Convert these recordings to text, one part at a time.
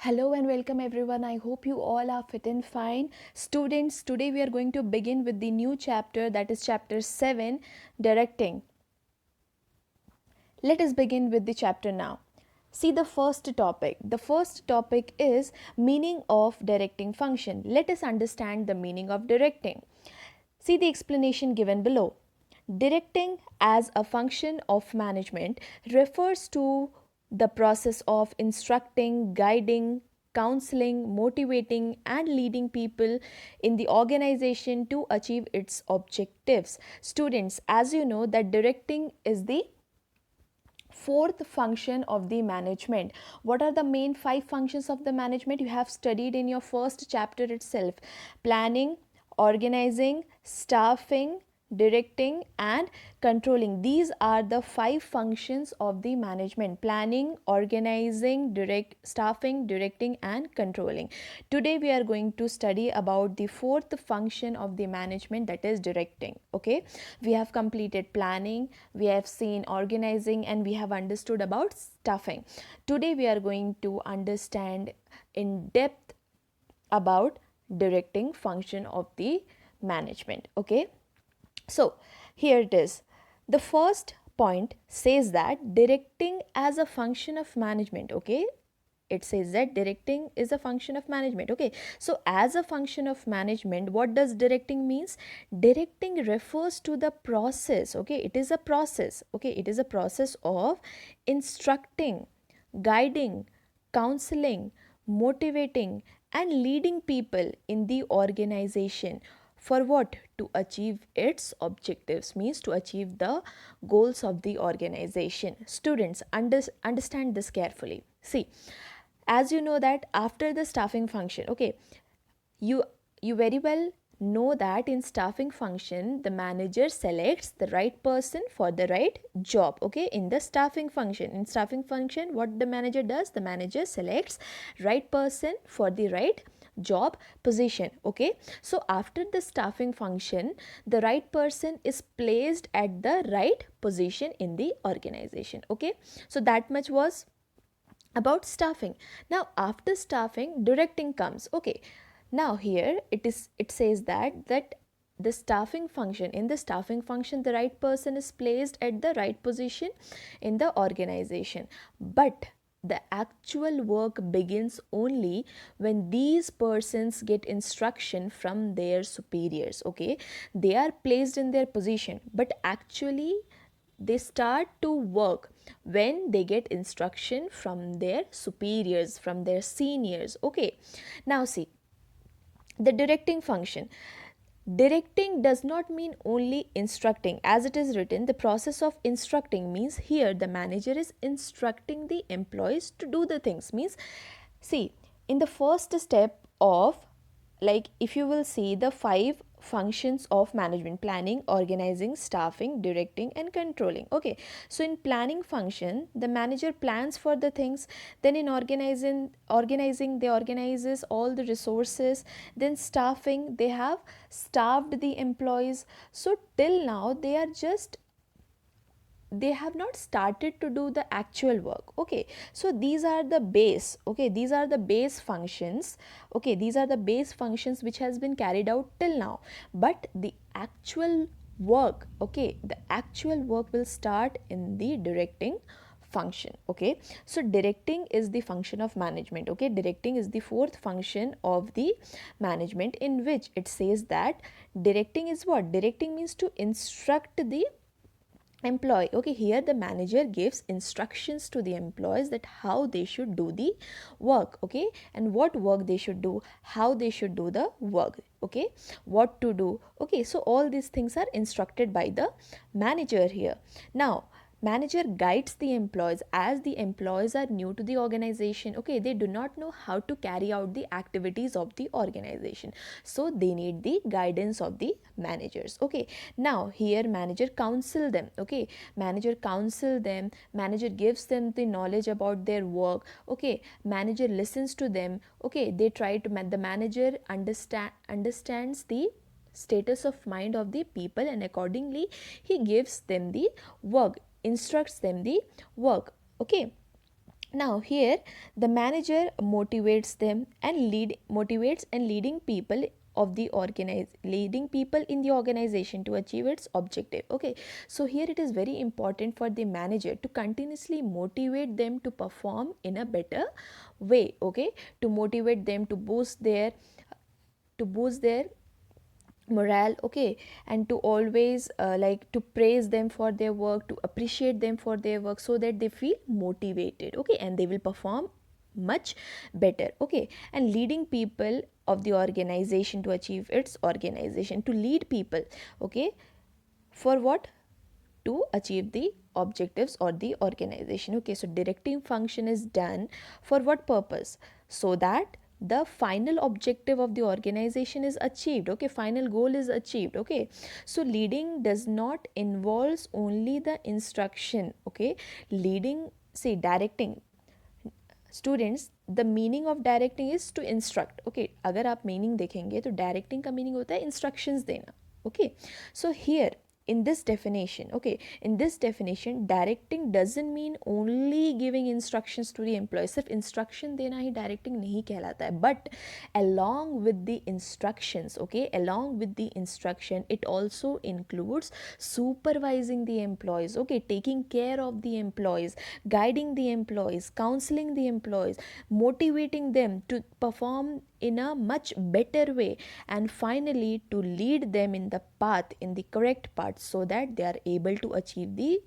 Hello and welcome everyone. I hope you all are fit and fine. Students, today we are going to begin with the new chapter, that is chapter 7, directing. Let us begin with the chapter now. See the first topic. The first topic is meaning of directing function. Let us understand the meaning of directing. See the explanation given below. Directing as a function of management refers to the process of instructing, guiding, counseling, motivating, and leading people in the organization to achieve its objectives. Students, as you know, that directing is the fourth function of the management. What are the main five functions of the management? You have studied in your first chapter itself: planning, organizing, staffing, directing, and controlling. These are the five functions of the management: planning, organizing, staffing, directing, and controlling. Today we are going to study about the fourth function of the management, that is directing. Okay, we have completed planning, we have seen organizing, and we have understood about staffing. Today we are going to understand in depth about directing function of the management. Okay, so here it is. The first point says that directing as a function of management. Okay, it says that directing is a function of management. Okay, so as a function of management, what does directing means? Directing refers to the process. Okay, it is a process. Okay, it is a process of instructing, guiding, counseling, motivating, and leading people in the organization. For what? To achieve its objectives, means to achieve the goals of the organization. Students, understand this carefully. See, as you know that after the staffing function, okay, you you very well know that in staffing function the manager selects the right person for the right job. Okay, in the staffing function, what the manager does, the manager selects right person for the right job position. Okay, so after the staffing function, the right person is placed at the right position in the organization. Okay, so that much was about staffing. Now after staffing, directing comes. Okay, now here it says that the staffing function, in the staffing function, the right person is placed at the right position in the organization, but the actual work begins only when these persons get instruction from their superiors. Okay, they are placed in their position, but actually they start to work when they get instruction from their superiors, from their seniors. Okay, now see the directing function. Directing does not mean only instructing. As it is written, the process of instructing means here the manager is instructing the employees to do the things. Means, see, in the first step of, like, if you will see the five functions of management: planning, organizing, staffing, directing, and controlling. Okay, so in planning function, the manager plans for the things. Then in organizing, they organizes all the resources. Then staffing, they have staffed the employees. So till now they have not started to do the actual work. Okay, so these are the base. Okay, these are the base functions. Okay, these are the base functions which has been carried out till now, but the actual work, okay, the actual work will start in the directing function. Okay, so directing is the function of management. Okay, directing is the fourth function of the management, in which it says that directing is what? Directing means to instruct the employee. Okay, here the manager gives instructions to the employees that how they should do the work. Okay, and what work they should do, how they should do the work. Okay, what to do. Okay, so all these things are instructed by the manager here. Now manager guides the employees, as the employees are new to the organization. Okay, they do not know how to carry out the activities of the organization, so they need the guidance of the managers. Okay, now here manager counsel them. Okay, manager counsel them, manager gives them the knowledge about their work. Okay, manager listens to them. Okay, they try to the manager understands the status of mind of the people, and accordingly he gives them the work, instructs them the work. Okay, Now here the manager motivates them and leading people of the leading people in the organization to achieve its objective. Okay, so here it is very important for the manager to continuously motivate them to perform in a better way. Okay, to motivate them to boost their morale. Okay, and to always like to praise them for their work, to appreciate them for their work, so that they feel motivated. Okay, and they will perform much better. Okay, and leading people of the organization to achieve its organization, to lead people. Okay, for what? To achieve the objectives or the organization. Okay, so directing function is done for what purpose? So that the final objective of the organization is achieved. Okay, final goal is achieved. Okay, so leading does not involves only the instruction. Okay, leading, say directing, students the meaning of directing is to instruct. Okay, अगर आप meaning देखेंगे तो directing का meaning होता है instructions देना. Okay, so here in this definition, okay, in this definition directing doesn't mean only giving instructions to the employee. सिर्फ instruction देना ही directing नहीं कहलाता है, but along with the instructions, okay, along with the instruction it also includes supervising the employees. Okay, taking care of the employees, guiding the employees, counseling the employees, motivating them to perform in a much better way, and finally to lead them in the path, in the correct path, so that they are able to achieve the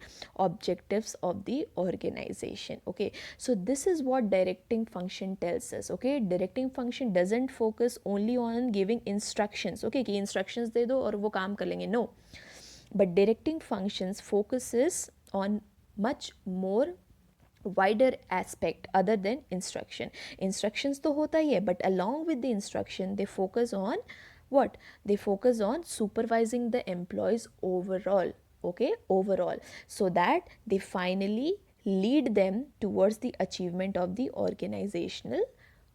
objectives of the organization. Okay, so this is what directing function tells us. Okay, directing function doesn't focus only on giving instructions. Okay, कि instructions दे दो और वो काम कर लेंगे, no, but directing functions focuses on much more wider aspect other than instructions तो होता ही है, but along with the instruction they focus on what? They focus on supervising the employees overall. Okay, overall, so that they finally lead them towards the achievement of the organizational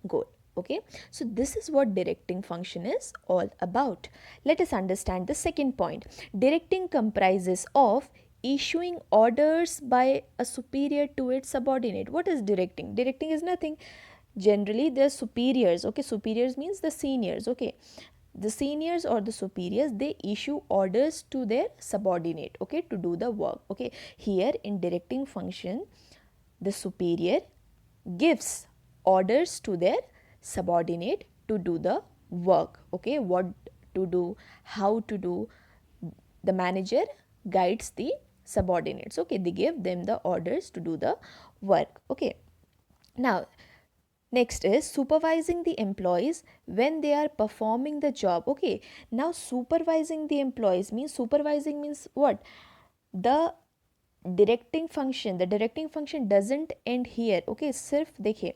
goal. Okay, so this is what directing function is all about. Let us understand the second point. Directing comprises of issuing orders by a superior to its subordinate. What is directing? Directing is nothing. Generally the superiors, okay, superiors means the seniors. Okay, the seniors or the superiors, they issue orders to their subordinate, okay, to do the work. Okay, here in directing function the superior gives orders to their subordinate to do the work. Okay, what to do, how to do, the manager guides the subordinates. Okay, they give them the orders to do the work. Okay, now next is supervising the employees when they are performing the job. Okay, now supervising the employees means, supervising means what? The directing function doesn't end here. Okay, सिर्फ देखिए,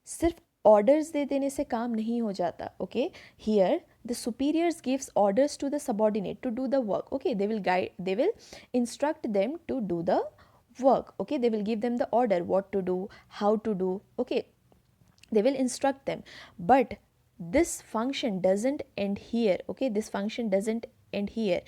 सिर्फ orders दे देने से काम नहीं हो जाता. Okay, here the superiors gives orders to the subordinate to do the work. Okay, they will guide, they will instruct them to do the work. Okay, they will give them the order what to do, how to do. Okay, they will instruct them, but this function doesn't end here. Okay, this function doesn't end here.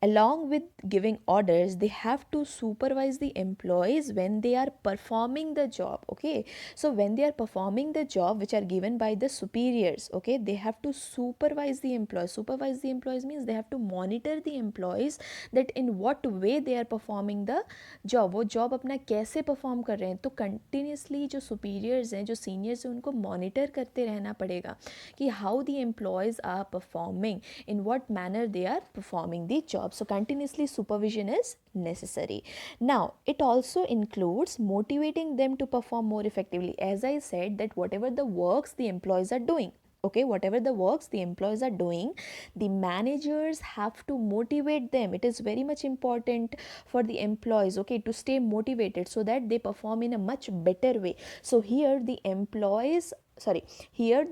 Along with giving orders, they have to supervise the employees when they are performing the job. Okay, so when they are performing the job which are given by the superiors, okay, they have to supervise the employees. Supervise the employees means they have to monitor the employees that in what way they are performing the job, वो job अपना कैसे perform कर रहे हैं. तो continuously जो superiors हैं, जो seniors हैं, उनको monitor करते रहना पड़ेगा कि how the employees are performing, in what manner they are performing the job. So continuously supervision is necessary. Now it also includes motivating them to perform more effectively. As I said, that whatever the works the employees are doing, okay, whatever the works the employees are doing, the managers have to motivate them. It is very much important for the employees, okay, to stay motivated so that they perform in a much better way. So here the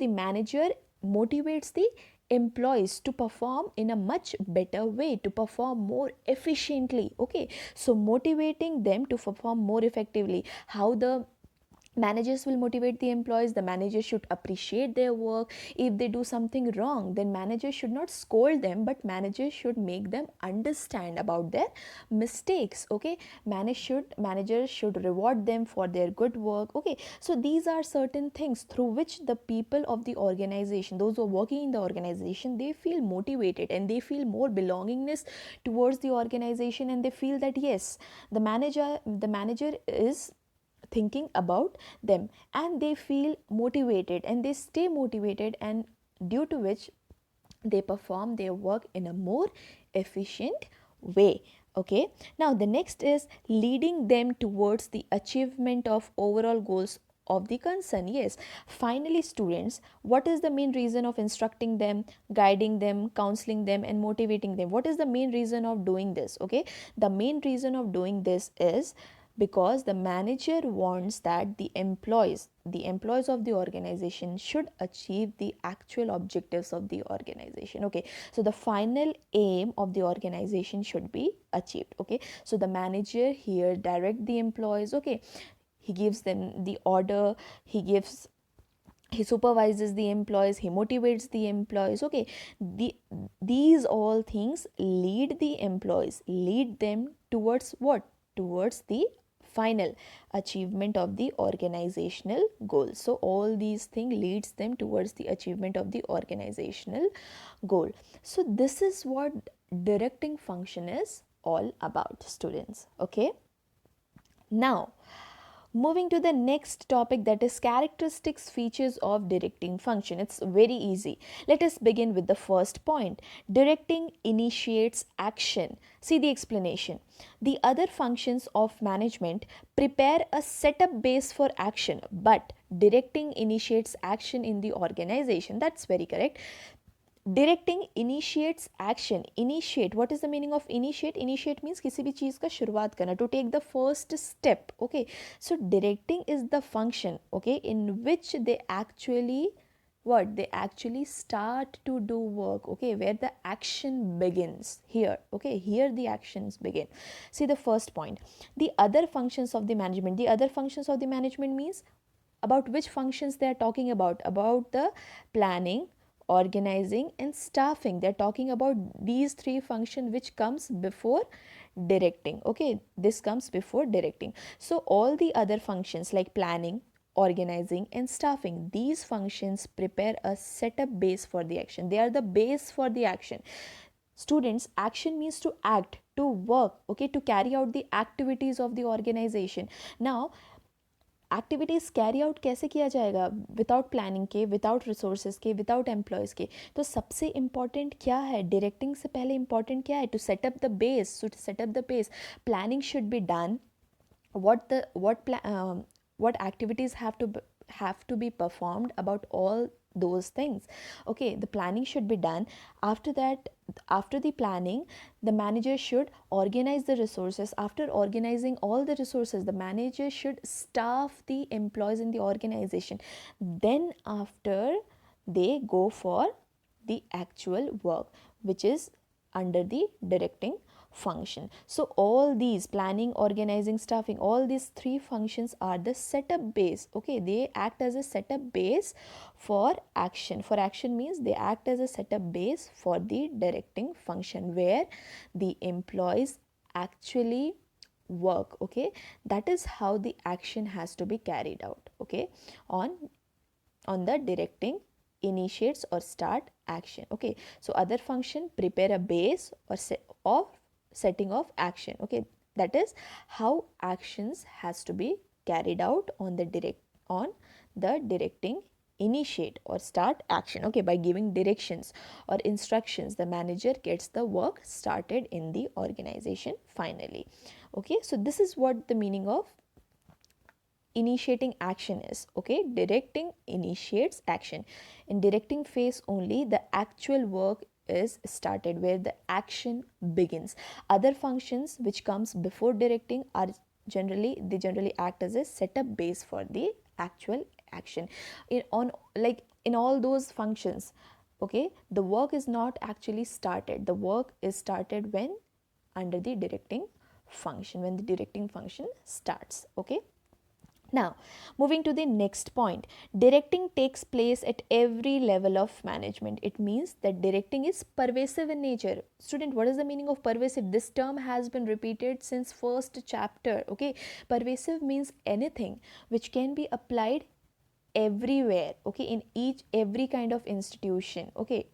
manager motivates the employees to perform in a much better way, to perform more efficiently. Okay, so motivating them to perform more effectively. How the Managers will motivate the employees. The manager should appreciate their work. If they do something wrong, then managers should not scold them, but managers should make them understand about their mistakes. Okay, managers should reward them for their good work. Okay, so these are certain things through which the people of the organization, those who are working in the organization, they feel motivated and they feel more belongingness towards the organization, and they feel that yes, the manager is thinking about them, and they feel motivated and they stay motivated, and due to which they perform their work in a more efficient way. Okay, now the next is leading them towards the achievement of overall goals of the concern. Yes, finally students, what is the main reason of instructing them, guiding them, counseling them and motivating them? What is the main reason of doing this? Okay, the main reason of doing this is because the manager wants that the employees of the organization should achieve the actual objectives of the organization. Okay, so the final aim of the organization should be achieved. Okay, so the manager here direct the employees. Okay, he gives them the order, he supervises the employees, he motivates the employees. Okay, these all things lead them towards what? Towards the final achievement of the organizational goal. So all these things leads them towards the achievement of the organizational goal. So this is what directing function is all about, students. Okay, now moving to the next topic, that is characteristics features of directing function. It's very easy. Let us begin with the first point. Directing initiates action. See the explanation. The other functions of management prepare a setup base for action, but directing initiates action in the organization. That's very correct. Directing initiates action. Initiate, what is the meaning of initiate? Initiate means किसी भी चीज का शुरुआत करना, to take the first step. Okay, so directing is the function, okay, in which they actually start to do work. Okay, where the action begins here. Okay, here the actions begin. See the first point, the other functions of the management. The other functions of the management means about which functions they are talking about the planning, organizing and staffing. They're talking about these three functions which comes before directing. Okay, this comes before directing. So all the other functions like planning, organizing and staffing, these functions prepare a setup base for the action. They are the base for the action. Students, action means to act, to work, okay, to carry out the activities of the organization. Now activities carry out कैसे किया जाएगा? Without planning के, without resources के, without employees के. तो सबसे important क्या है? डायरेक्टिंग से पहले इम्पॉर्टेंट क्या है? To set up the base. To set up the base, planning should be done. What activities have to be performed about all those things. Okay, the planning should be done. After that, after the planning, the manager should organize the resources. After organizing all the resources, the manager should staff the employees in the organization. Then after, they go for the actual work which is under the directing function. So all these planning, organizing, staffing, all these three functions are the setup base. Okay, they act as a setup base for action. For action means they act as a setup base for the directing function where the employees actually work. Okay, that is how the action has to be carried out. Okay, on the directing initiates or start action. Okay, so other function prepare a base or setting of action. Okay, that is how actions has to be carried out on the directing initiate or start action. Okay, by giving directions or instructions, the manager gets the work started in the organization finally. Okay, so this is what the meaning of initiating action is. Okay, directing initiates action. In directing phase only the actual work is started, where the action begins. Other functions which comes before directing are generally act as a setup base for the actual action. In all those functions, okay, the work is not actually started. The work is started when under the directing function, when the directing function starts. Okay, Now, moving to the next point, directing takes place at every level of management. It means that directing is pervasive in nature. Student, what is the meaning of pervasive? This term has been repeated since first chapter. Okay, pervasive means anything which can be applied everywhere, okay, in every kind of institution, okay,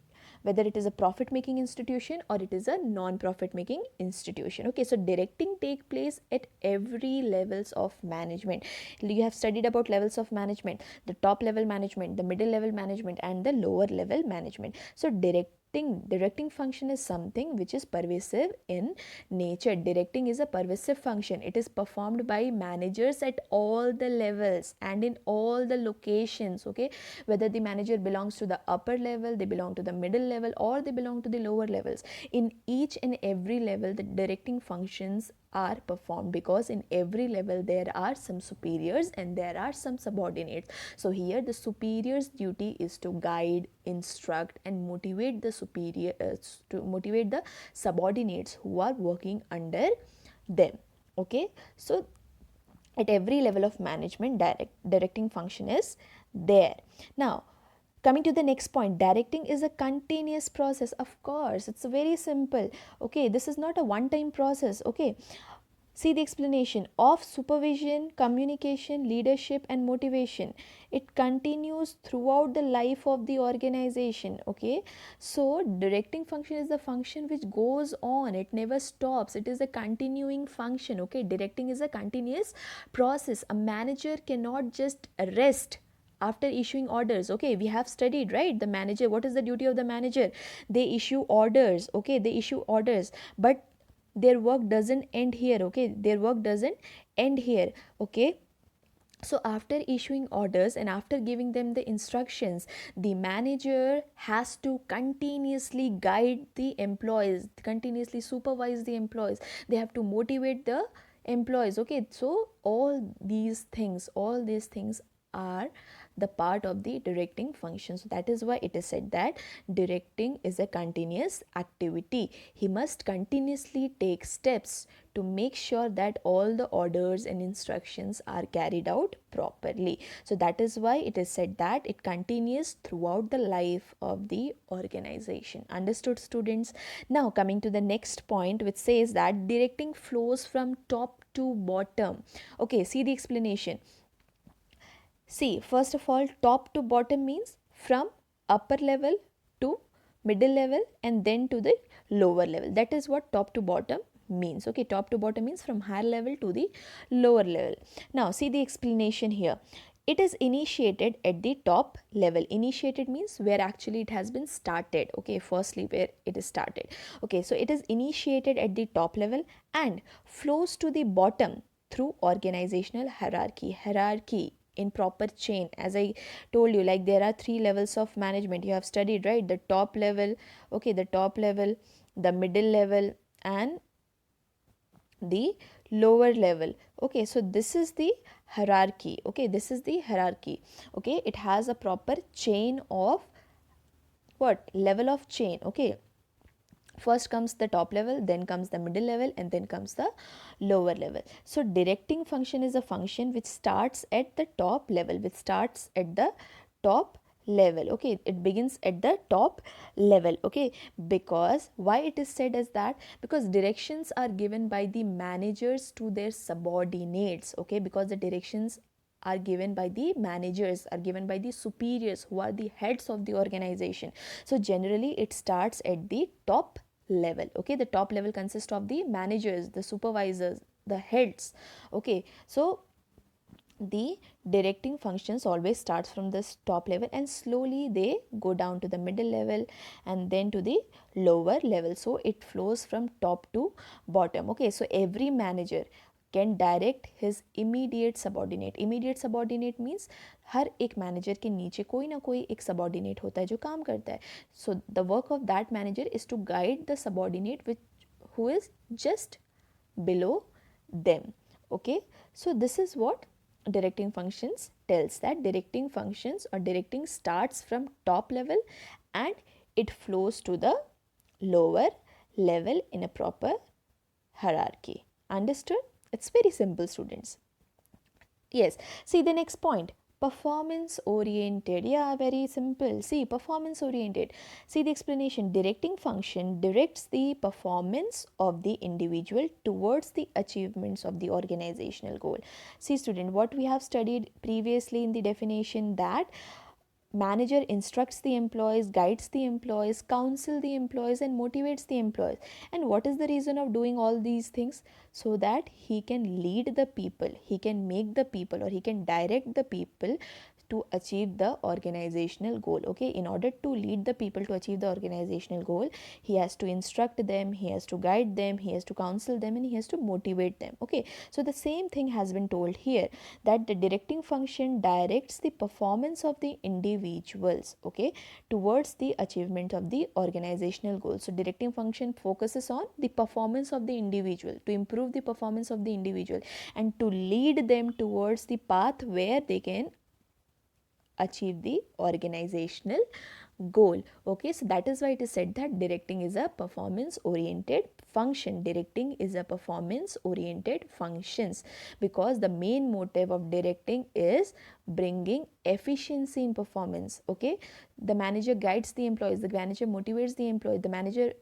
whether it is a profit making institution or it is a non profit making institution. Okay, so directing take place at every levels of management. You have studied about levels of management, the top level management, the middle level management, and the lower level management. So directing function is something which is pervasive in nature. Directing is a pervasive function. It is performed by managers at all the levels and in all the locations, okay, whether the manager belongs to the upper level, they belong to the middle level, or they belong to the lower levels. In each and every level the directing functions are performed, because in every level there are some superiors and there are some subordinates. So here the superior's duty is to guide, instruct, and motivate the subordinates who are working under them. Okay, so at every level of management directing function is there. Now, coming to the next point, directing is a continuous process. Of course, it's very simple. Okay, this is not a one time process. Okay, see the explanation of supervision, communication, leadership, and motivation. It continues throughout the life of the organization. Okay, so directing function is the function which goes on, it never stops, it is a continuing function. Okay, directing is a continuous process. A manager cannot just rest after issuing orders. Okay, we have studied, right? The manager, what is the duty of the manager? They issue orders. Okay, they issue orders, but their work doesn't end here. Okay, their work doesn't end here. Okay, so after issuing orders and after giving them the instructions, the manager has to continuously guide the employees, continuously supervise the employees, they have to motivate the employees. Okay, so all these things are the part of the directing function. So that is why it is said that directing is a continuous activity. He must continuously take steps to make sure that all the orders and instructions are carried out properly. So that is why it is said that it continues throughout the life of the organization. Understood, students? Now coming to the next point, which says that directing flows from top to bottom. Okay, see the explanation. See, first of all, top to bottom means from upper level to middle level and then to the lower level. That is what top to bottom means. Okay, top to bottom means from higher level to the lower level. Now, see the explanation here. It is initiated at the top level. Initiated means where actually it has been started. Okay, firstly where it is started. Okay, so it is initiated at the top level and flows to the bottom through organizational hierarchy in proper chain. As I told you, like there are three levels of management, you have studied, right? The top level, okay, the top level, the middle level, and the lower level. Okay, so this is the hierarchy. Okay, this is the hierarchy. Okay, it has a proper chain of what level of chain. Okay, first comes the top level, then comes the middle level, and then comes the lower level. So directing function is a function which starts at the top level, okay, it begins at the top level. Okay, because why it is said as that? Because directions are given by the managers to their subordinates. Okay, because the directions are given by the managers, are given by the superiors who are the heads of the organization. So generally it starts at the top level. Okay, the top level consists of the managers, the supervisors, the heads. Okay, so the directing functions always starts from this top level and slowly they go down to the middle level and then to the lower level. So it flows from top to bottom. Okay, so every manager can direct his immediate subordinate. Immediate subordinate means हर एक manager के नीचे कोई ना कोई एक subordinate होता है जो काम करता है. So the work of that manager is to guide the subordinate who is just below them. Okay, so this is what directing functions tells, that directing functions or directing starts from top level and it flows to the lower level in a proper hierarchy. Understood? It's very simple, students. Yes. See the next point. Performance oriented. Yeah, very simple. See, performance oriented. See the explanation. Directing function directs the performance of the individual towards the achievements of the organizational goal. See, student, what we have studied previously in the definition, that manager instructs the employees, guides the employees, counsel the employees, and motivates the employees. And what is the reason of doing all these things? So that he can lead the people, he can make the people, or he can direct the people to achieve the organizational goal. Okay, in order to lead the people to achieve the organizational goal, he has to instruct them, he has to guide them, he has to counsel them, and he has to motivate them. Okay, so the same thing has been told here, that the directing function directs the performance of the individuals, okay, towards the achievement of the organizational goal. So directing function focuses on the performance of the individual, to improve the performance of the individual, and to lead them towards the path where they can achieve the organizational goal. Okay, so that is why it is said that directing is a performance oriented function. Directing is a performance oriented functions, because the main motive of directing is bringing efficiency in performance. Okay, the manager guides the employees, the manager motivates the employee, the manager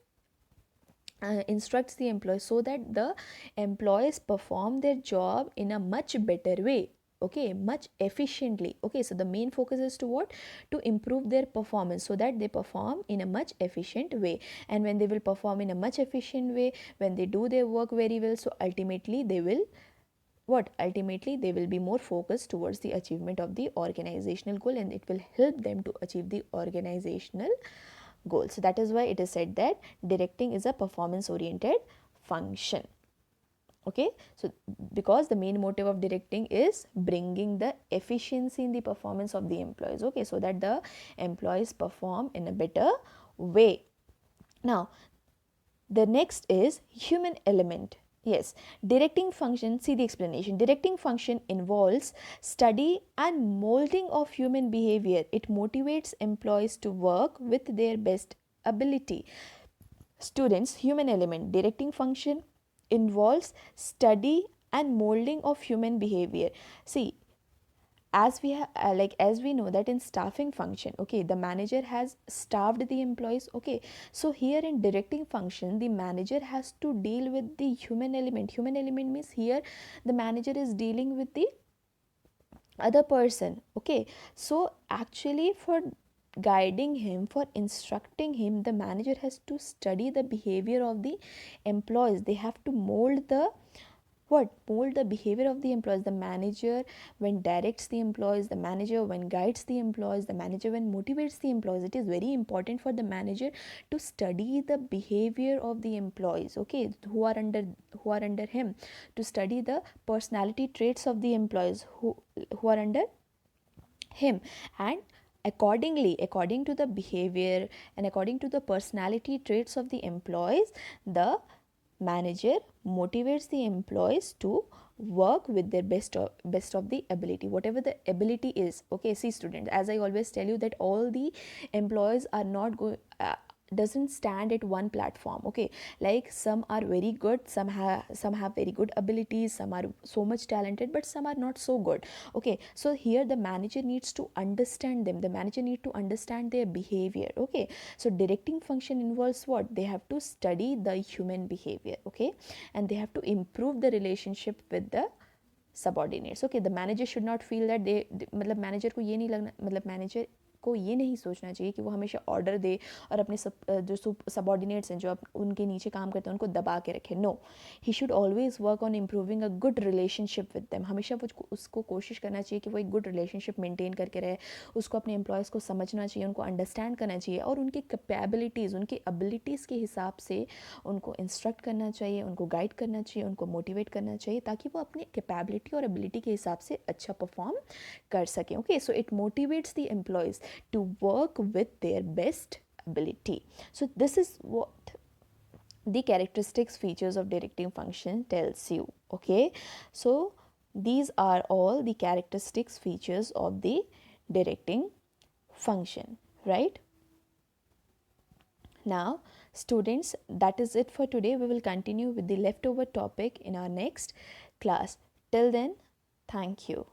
instructs the employees, so that the employees perform their job in a much better way. Okay, much efficiently. Okay, so the main focus is to what? To improve their performance, so that they perform in a much efficient way. And when they will perform in a much efficient way, when they do their work very well, so ultimately they will what? Ultimately they will be more focused towards the achievement of the organizational goal, and it will help them to achieve the organizational goal. So that is why it is said that directing is a performance oriented function. Okay, so because the main motive of directing is bringing the efficiency in the performance of the employees. Okay, so that the employees perform in a better way. Now the next is human element. Yes, directing function, see the explanation. Directing function involves study and molding of human behavior. It motivates employees to work with their best ability. Students, human element. Directing function involves study and molding of human behavior. See, as we as we know that in staffing function, okay, the manager has staffed the employees. Okay, so here in directing function, the manager has to deal with the human element. Human element means here the manager is dealing with the other person. Okay, so actually for guiding him, for instructing him, the manager has to study the behavior of the employees. They have to mold the what? Mold the behavior of the employees. The manager when directs the employees, the manager when guides the employees, the manager when motivates the employees, it is very important for the manager to study the behavior of the employees, okay, who are under him, to study the personality traits of the employees who are under him, and according to the behavior and according to the personality traits of the employees, the manager motivates the employees to work with their best of the ability, whatever the ability is. Okay, see students, as I always tell you that all the employees are not going doesn't stand at one platform. Okay, like some are very good, some have very good abilities, some are so much talented, but some are not so good. Okay, so here the manager needs to understand them, the manager need to understand their behavior. Okay, so directing function involves what? They have to study the human behavior. Okay, and they have to improve the relationship with the subordinates. Okay, the manager should not feel that मतलब manager को ये नहीं लगना, मतलब manager को ये नहीं सोचना चाहिए कि वो हमेशा ऑर्डर दे और अपने जो सबॉर्डिनेट्स हैं, जो उनके नीचे काम करते हैं, उनको दबा के रखे. No, he should always work on improving a good relationship with them. हमेशा वो उसको कोशिश करना चाहिए कि वो एक गुड रिलेशनशिप मेंटेन करके रहे. उसको अपने एम्प्लॉयज़ को समझना चाहिए, उनको अंडरस्टैंड करना चाहिए, और उनकी कैपेबिलिटीज़, उनकी एबिलिटीज़ के हिसाब से उनको इंस्ट्रक्ट करना चाहिए, उनको गाइड करना चाहिए, उनको मोटिवेट करना चाहिए, ताकि वो अपनी कैपेबिलिटी और एबिलिटी के हिसाब से अच्छा परफॉर्म कर सकें. Okay, so it motivates the employees to work with their best ability. So this is what the characteristics features of directing function tells you. Okay, so these are all the characteristics features of the directing function, right? Now students, that is it for today. We will continue with the leftover topic in our next class. Till then, thank you.